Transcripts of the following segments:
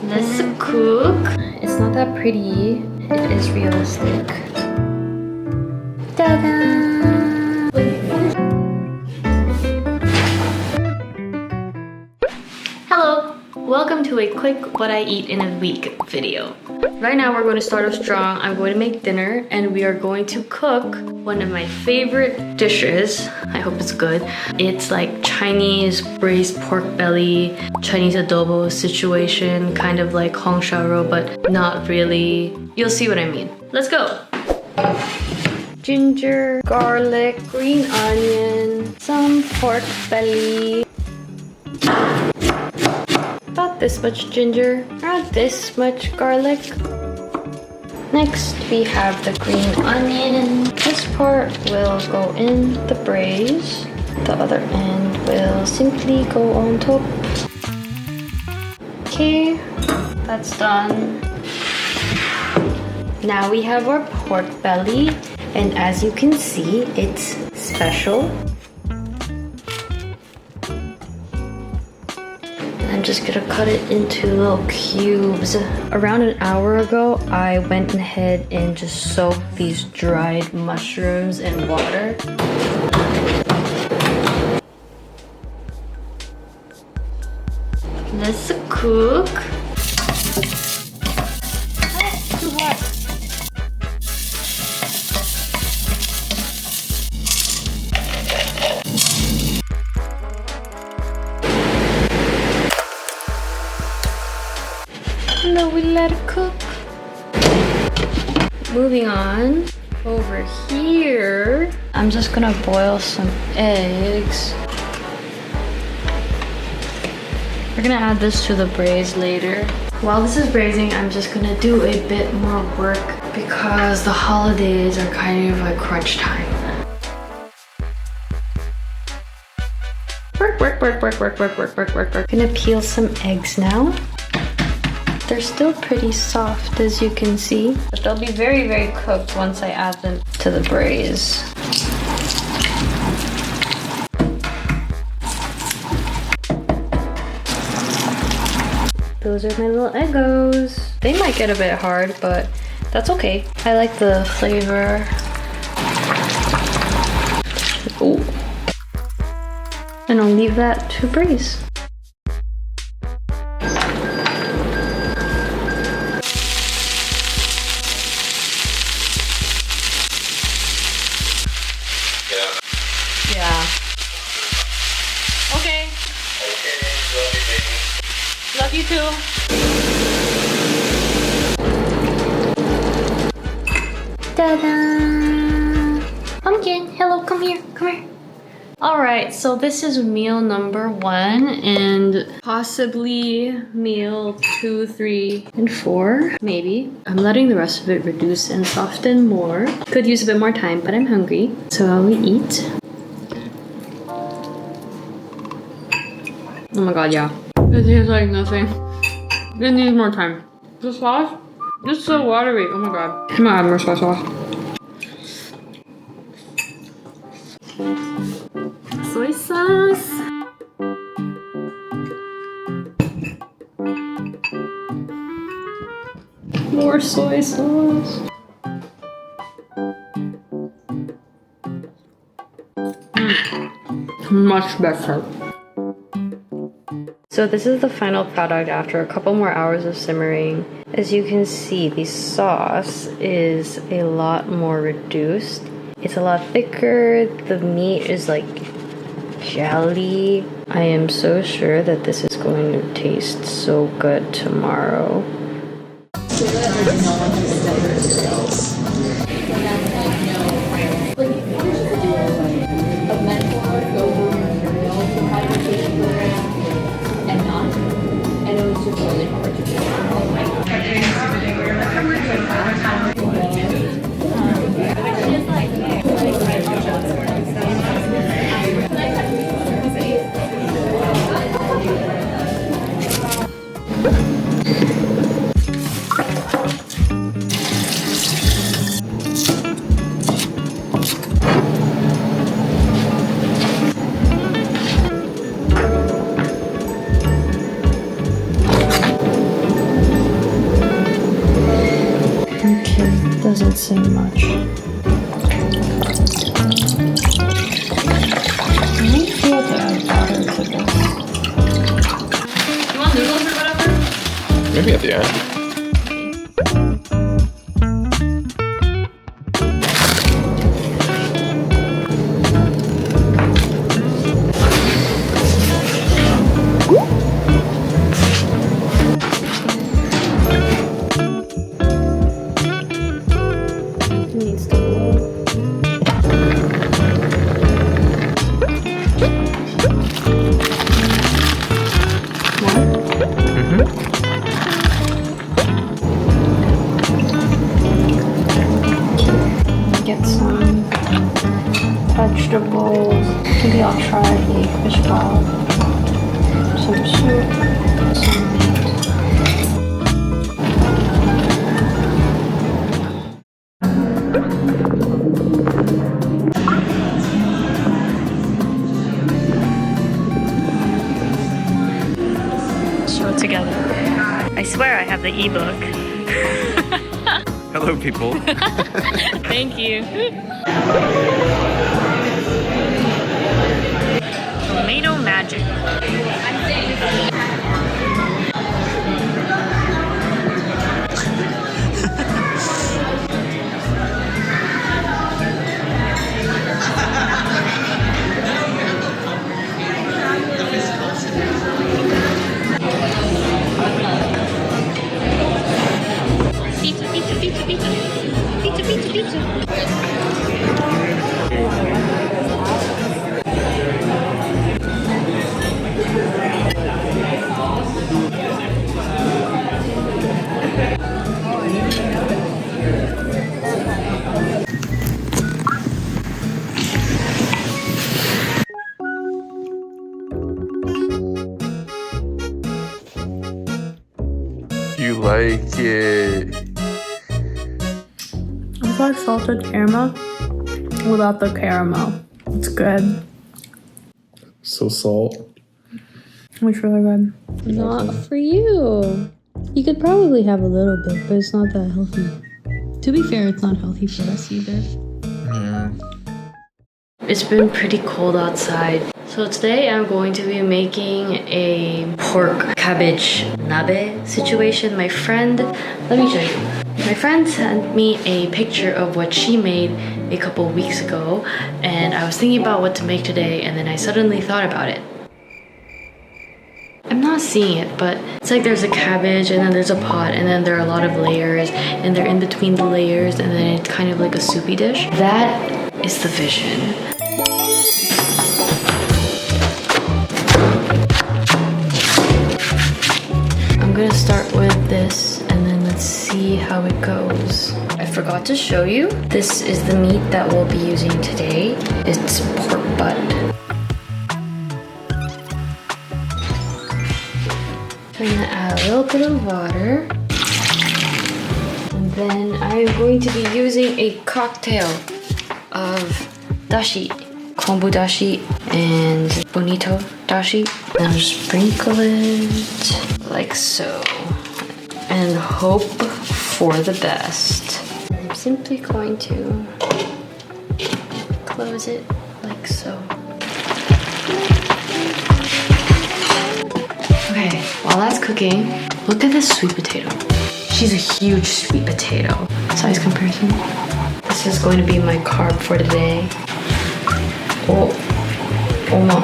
Let's cook. It's not that pretty. It is realistic. Ta-da! Hello! Welcome to a quick what I eat in a week video. Right now we're going to start off strong. I'm going to make dinner and we are going to cook one of my favorite dishes. I hope it's good. It's like Chinese braised pork belly, Chinese adobo situation, kind of like hong shao rou, but not really. You'll see what I mean. Let's go! Ginger, garlic, green onion, some pork belly. About this much ginger, around this much garlic. Next we have the green onion. This part will go in the braise. The other end will simply go on top. Okay, that's done. Now we have our pork belly, and as you can see, it's special. I'm just gonna cut it into little cubes. Around an hour ago, I went ahead and just soaked these dried mushrooms in water. Let's cook. Oh, too hot. No, we let it cook. Moving on, over here, I'm just gonna boil some eggs. We're gonna add this to the braise later. While this is braising, I'm just gonna do a bit more work because the holidays are kind of like crunch time. Work. Gonna peel some eggs now. They're still pretty soft, as you can see, but they'll be very, very cooked once I add them to the braise. Those are my little Eggos. They might get a bit hard, but that's okay. I like the flavor. Ooh. And I'll leave that to braise. Yeah. Okay. Okay, love you, baby. Love you too. Ta-da! Pumpkin, hello, come here, come here. Alright, so this is meal number 1 and possibly meal 2, 3, and 4, maybe. I'm letting the rest of it reduce and soften more. Could use a bit more time, but I'm hungry, so I will eat. Oh my god, yeah. It tastes like nothing. It needs more time. The sauce? It's so watery. Oh my god. I'm gonna add more soy sauce. Soy sauce. More soy sauce. Much better. So this is the final product after a couple more hours of simmering. As you can see, the sauce is a lot more reduced. It's a lot thicker. The meat is like jelly. I am so sure that this is going to taste so good tomorrow. Doesn't say much. I don't feel to add water to this. You want noodles or whatever? Maybe at the end. Get some vegetables. Maybe I'll try a fish ball. Some soup. Some meat. Show it together. I swear I have the ebook. Hello, people. Thank you. Tomato magic. Pizza, pizza, pizza, pizza. Pizza, pizza, pizza. You like it? It's like salted caramel without the caramel. It's good. So salt. It's really good. Not for you. You could probably have a little bit, but it's not that healthy. To be fair, it's not healthy for us either. It's been pretty cold outside. So today I'm going to be making a pork cabbage nabe situation. My friend, let me show you. My friend sent me a picture of what she made a couple weeks ago, and I was thinking about what to make today, and then I suddenly thought about it. I'm not seeing it, but it's like there's a cabbage, and then there's a pot, and then there are a lot of layers, and they're in between the layers, and then it's kind of like a soupy dish. That is the vision. I'm gonna start with this, and then let's see how it goes. I forgot to show you. This is the meat that we'll be using today. It's pork butt. I'm gonna add a little bit of water. And then I'm going to be using a cocktail of dashi, kombu dashi and bonito dashi. And I'll sprinkle it like so. And hope for the best. I'm simply going to close it like so. Okay, while that's cooking, look at this sweet potato. She's a huge sweet potato. Size comparison. This is going to be my carb for today. Oh my.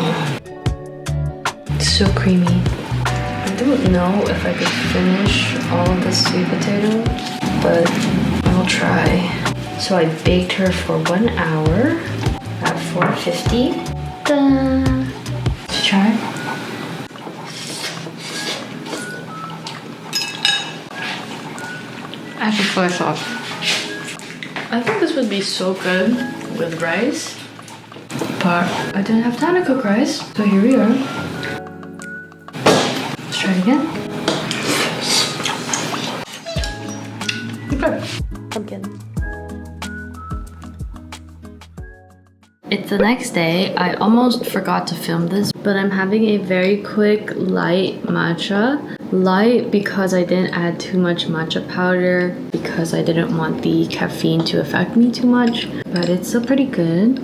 It's so creamy. I don't know if I could finish all of this sweet potato, but I'll try. So I baked her for 1 hour at 450. Done. Let's try. I have soy sauce. I thought this would be so good with rice, but I didn't have time to cook rice, so here we are. Let's try it again. Okay. Pumpkin. It's the next day. I almost forgot to film this, but I'm having a very quick light matcha light because I didn't add too much matcha powder because I didn't want the caffeine to affect me too much, but it's still pretty good.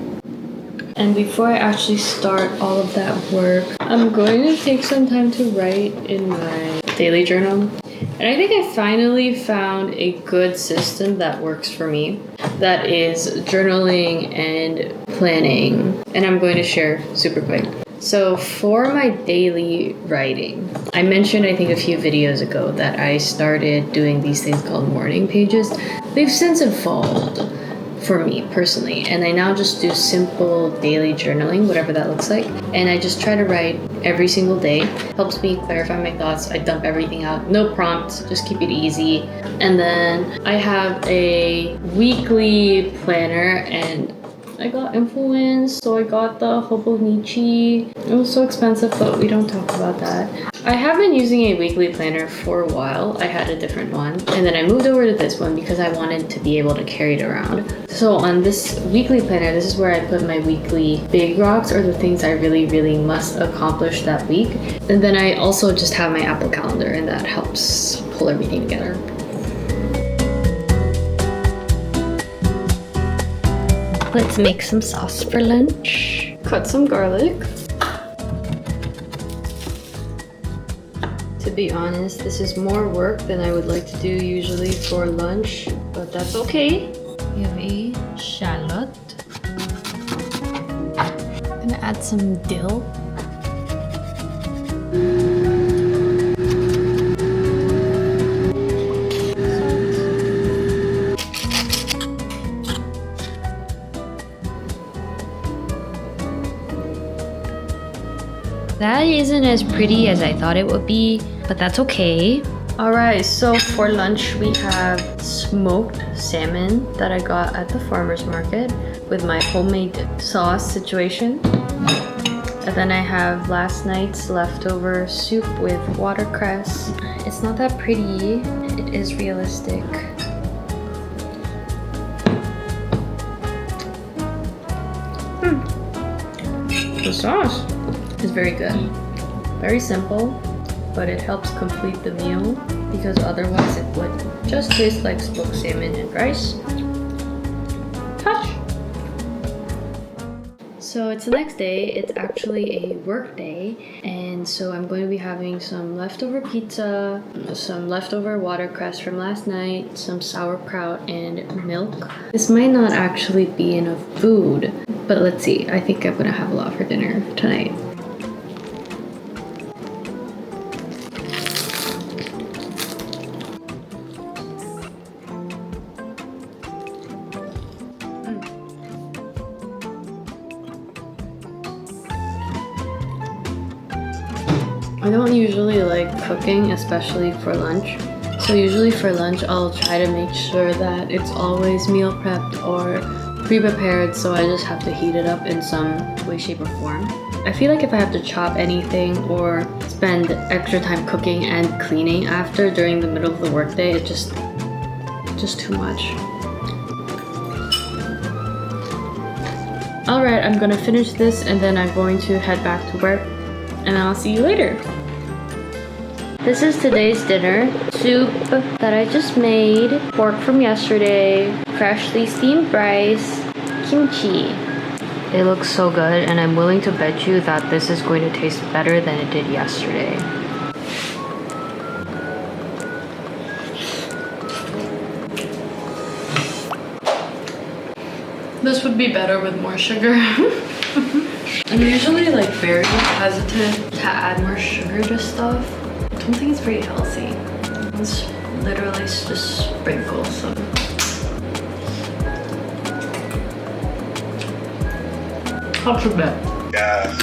And before I actually start all of that work, I'm going to take some time to write in my daily journal. And I think I finally found a good system that works for me. That is journaling and planning. And I'm going to share super quick. So for my daily writing, I mentioned I think a few videos ago that I started doing these things called morning pages. They've since evolved for me personally, and I now just do simple daily journaling, whatever that looks like, and I just try to write every single day. Helps me clarify my thoughts. I dump everything out, no prompts, just keep it easy. And then I have a weekly planner, and I got influenced, so I got the Hobonichi. It was so expensive, but we don't talk about that. I have been using a weekly planner for a while. I had a different one, and then I moved over to this one because I wanted to be able to carry it around. So on this weekly planner, this is where I put my weekly big rocks, or the things I really, really must accomplish that week. And then I also just have my Apple Calendar, and that helps pull everything together. Let's make some sauce for lunch. Cut some garlic. To be honest, this is more work than I would like to do usually for lunch, but that's okay. We have a shallot. I'm gonna add some dill. That isn't as pretty as I thought it would be, but that's okay. Alright, so for lunch we have smoked salmon that I got at the farmer's market with my homemade sauce situation. And then I have last night's leftover soup with watercress. It's not that pretty, it is realistic. The sauce is very good. Very simple, but it helps complete the meal because otherwise it would just taste like smoked salmon and rice. Touch! So it's the next day. It's actually a work day, and so I'm going to be having some leftover pizza, some leftover watercress from last night, some sauerkraut, and milk. This might not actually be enough food, but let's see. I think I'm gonna have a lot for dinner tonight. I don't usually like cooking, especially for lunch. So usually for lunch, I'll try to make sure that it's always meal prepped or pre-prepared, so I just have to heat it up in some way, shape, or form. I feel like if I have to chop anything or spend extra time cooking and cleaning after during the middle of the workday, it's just too much. Alright, I'm gonna finish this and then I'm going to head back to work, and I'll see you later. This is today's dinner. Soup that I just made, pork from yesterday, freshly steamed rice, kimchi. It looks so good, and I'm willing to bet you that this is going to taste better than it did yesterday. This would be better with more sugar. I'm usually like very hesitant to add more sugar to stuff. I don't think it's very healthy. Let's literally just sprinkle some. Not too bad. Yeah.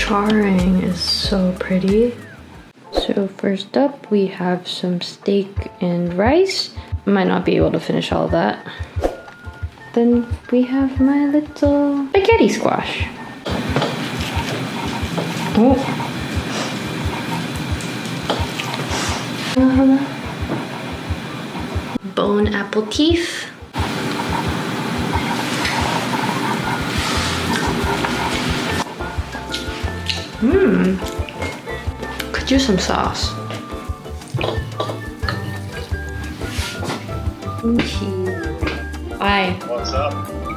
charring is so pretty. So first up, we have some steak and rice. I might not be able to finish all of that. Then we have my little spaghetti squash. Oh. Bone apple teeth. Could use some sauce. Why? What's up?